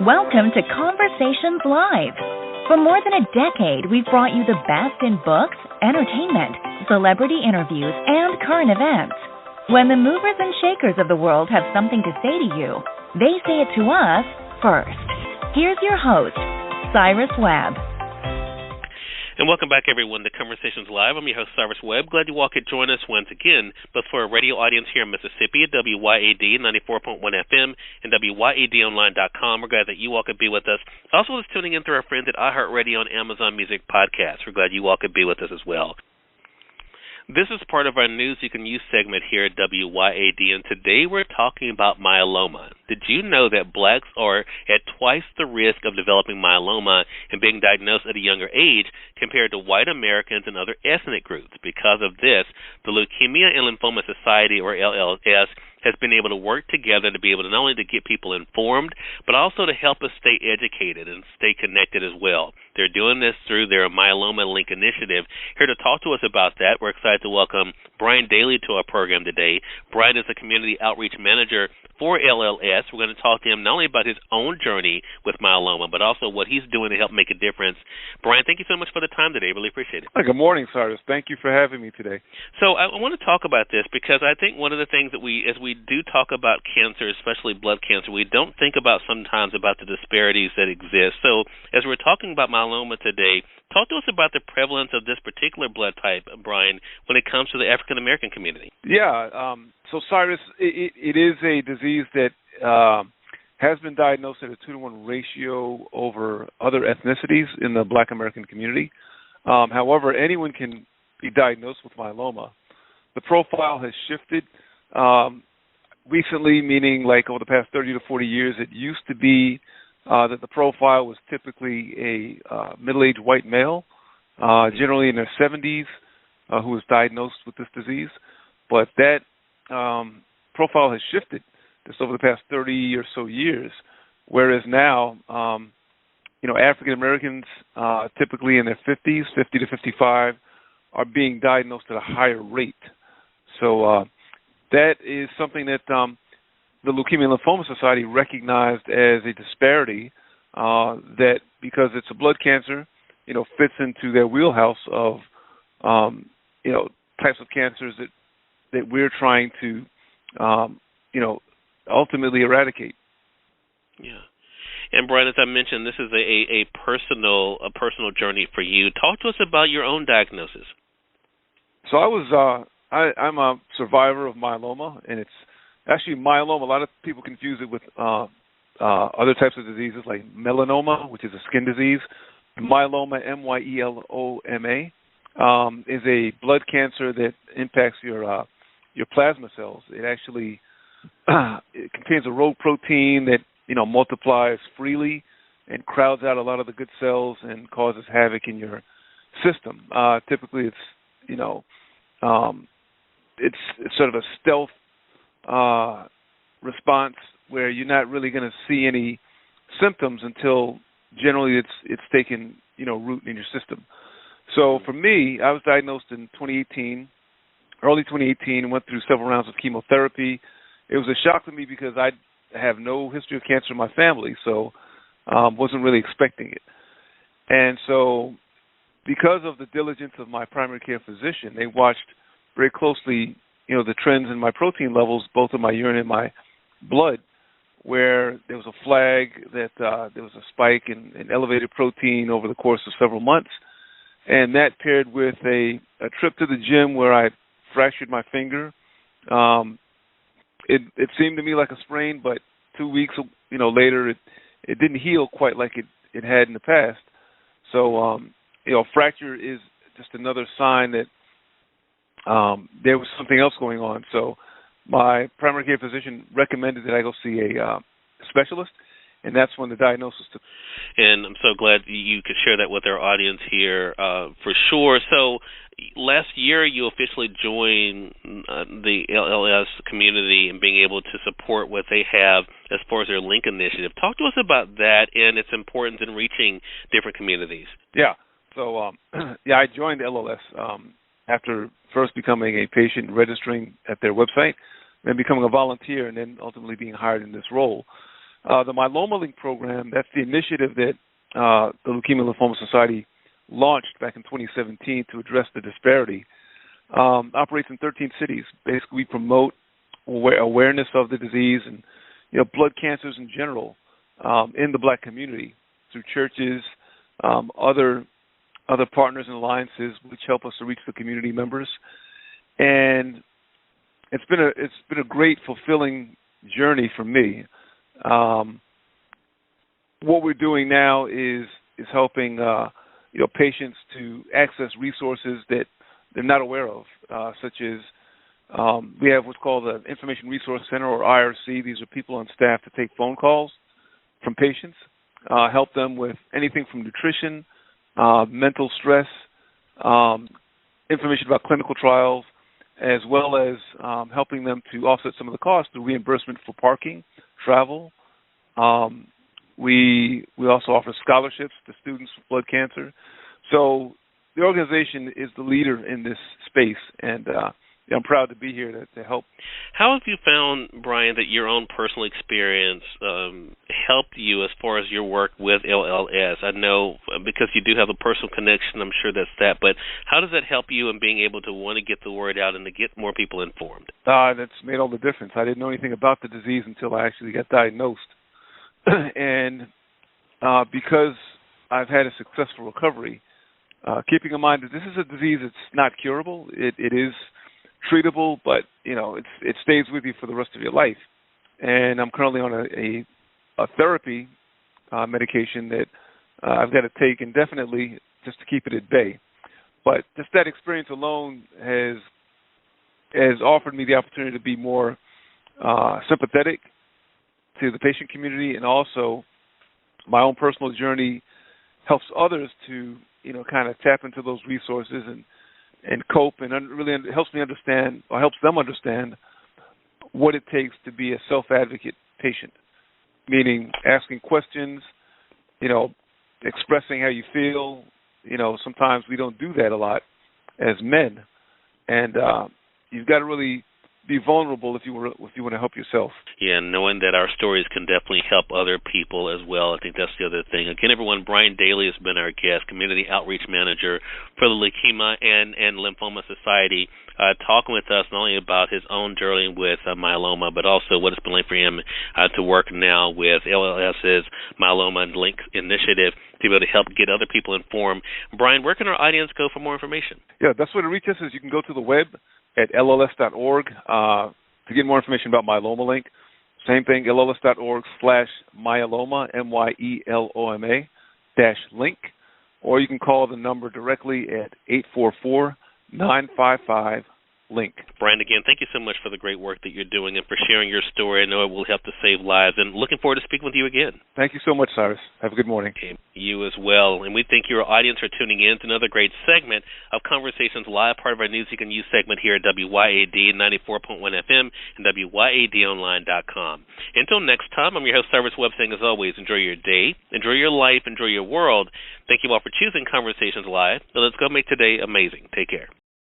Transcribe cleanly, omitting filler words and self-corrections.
Welcome to Conversations Live. For more than a decade, we've brought you the best in books, entertainment, celebrity interviews, and current events. When the movers and shakers of the world have something to say to you, they say it to us first. Here's your host, Cyrus Webb. And welcome back, everyone, to Conversations Live. I'm your host, Cyrus Webb. Glad you all could join us once again, both for a radio audience here in Mississippi at WYAD 94.1 FM and WYADonline.com. We're glad that you all could be with us. Also, just tuning in through our friends at iHeartRadio and Amazon Music Podcasts. We're glad you all could be with us as well. This is part of our News You Can Use segment here at WYAD, and today we're talking about myeloma. Did you know that blacks are at twice the risk of developing myeloma and being diagnosed at a younger age compared to white Americans and other ethnic groups? Because of this, the Leukemia and Lymphoma Society, or LLS, has been able to work together to be able to not only to get people informed, but also to help us stay educated and stay connected as well. They're doing this through their Myeloma Link initiative. Here to talk to us about that, we're excited to welcome Bryon Daily to our program today. Bryon is a community outreach manager for LLS. We're going to talk to him not only about his own journey with myeloma, but also what he's doing to help make a difference. Bryon, thank you so much for the time today. Really appreciate it. Good morning, Cyrus. Thank you for having me today. So I want to talk about this because I think one of the things that as we do talk about cancer, especially blood cancer, we don't think about sometimes about the disparities that exist. So as we're talking about myeloma today, talk to us about the prevalence of this particular blood type, Bryon, when it comes to the African American community. Yeah. So Cyrus, it is a disease that has been diagnosed at a 2-to-1 ratio over other ethnicities in the Black American community. However, anyone can be diagnosed with myeloma. The profile has shifted recently, meaning like over the past 30 to 40 years. It used to be that the profile was typically a middle-aged white male, generally in their 70s, who was diagnosed with this disease. But that profile has shifted just over the past 30 or so years, whereas now, African Americans, typically in their 50s, 50 to 55, are being diagnosed at a higher rate. So that is something that the Leukemia and Lymphoma Society recognized as a disparity that, because it's a blood cancer, fits into their wheelhouse of, types of cancers that we're trying to, ultimately eradicate. Yeah. And Bryon, as I mentioned, this is a personal journey for you. Talk to us about your own diagnosis. So I'm a survivor of myeloma, and it's actually myeloma. A lot of people confuse it with other types of diseases like melanoma, which is a skin disease. Myeloma, myeloma, is a blood cancer that impacts your plasma cells. It actually it contains a rogue protein that multiplies freely and crowds out a lot of the good cells and causes havoc in your system. Typically, it's sort of a stealth response where you're not really going to see any symptoms until generally it's taken root in your system. So for me, I was diagnosed in 2018, early 2018, and went through several rounds of chemotherapy. It was a shock to me because I have no history of cancer in my family, so wasn't really expecting it. And so because of the diligence of my primary care physician, they watched very closely, the trends in my protein levels, both in my urine and my blood, where there was a flag that there was a spike in elevated protein over the course of several months. And that paired with a trip to the gym where I fractured my finger. It seemed to me like a sprain, but 2 weeks later, it didn't heal quite like it had in the past. So, fracture is just another sign that there was something else going on. So my primary care physician recommended that I go see a specialist, and that's when the diagnosis took. And I'm so glad you could share that with our audience here for sure. So last year you officially joined the LLS community and being able to support what they have as far as their Link initiative. Talk to us about that and its importance in reaching different communities. Yeah. So, I joined LLS after first becoming a patient, registering at their website, then becoming a volunteer, and then ultimately being hired in this role. The Myeloma Link program, that's the initiative that the Leukemia and Lymphoma Society launched back in 2017 to address the disparity. Operates in 13 cities. Basically, we promote awareness of the disease and blood cancers in general in the Black community through churches, other partners and alliances which help us to reach the community members. And it's been a great, fulfilling journey for me. What we're doing now is helping patients to access resources that they're not aware of, such as we have what's called the Information Resource Center, or IRC. These are people on staff to take phone calls from patients, help them with anything from nutrition, mental stress, information about clinical trials, as well as helping them to offset some of the costs through reimbursement for parking, travel. We also offer scholarships to students with blood cancer. So the organization is the leader in this space, and I'm proud to be here to help. How have you found, Bryon, that your own personal experience helped you as far as your work with LLS? I know because you do have a personal connection, I'm sure that's that, but how does that help you in being able to want to get the word out and to get more people informed? That's made all the difference. I didn't know anything about the disease until I actually got diagnosed. And because I've had a successful recovery, keeping in mind that this is a disease that's not curable, it is treatable, but it stays with you for the rest of your life. And I'm currently on a therapy medication that I've got to take indefinitely just to keep it at bay. But just that experience alone has offered me the opportunity to be more sympathetic to the patient community, and also my own personal journey helps others to kind of tap into those resources and cope, and really helps me understand, or helps them understand, what it takes to be a self-advocate patient, meaning asking questions, expressing how you feel. Sometimes we don't do that a lot as men, and you've got to really be vulnerable if you want to help yourself. Yeah, knowing that our stories can definitely help other people as well. I think that's the other thing. Again, everyone, Bryon Daily has been our guest, Community Outreach Manager for the Leukemia and Lymphoma Society, talking with us not only about his own journey with myeloma, but also what it's been like for him to work now with LLS's Myeloma and Link initiative to be able to help get other people informed. Bryon, where can our audience go for more information? Yeah, that's where to reach us is you can go to the web at lls.org to get more information about Myeloma Link. Same thing, lls.org/myeloma, MYELOMA -link, or you can call the number directly at 844-955-LINK. Bryon, again, thank you so much for the great work that you're doing and for sharing your story. I know it will help to save lives, and looking forward to speaking with you again. Thank you so much, Cyrus. Have a good morning. Okay, you as well. And we thank your audience for tuning in to another great segment of Conversations Live, part of our News You Can Use segment here at WYAD 94.1 FM and WYADonline.com. Until next time, I'm your host, Cyrus Webb, saying as always, enjoy your day, enjoy your life, enjoy your world. Thank you all for choosing Conversations Live. So let's go make today amazing. Take care.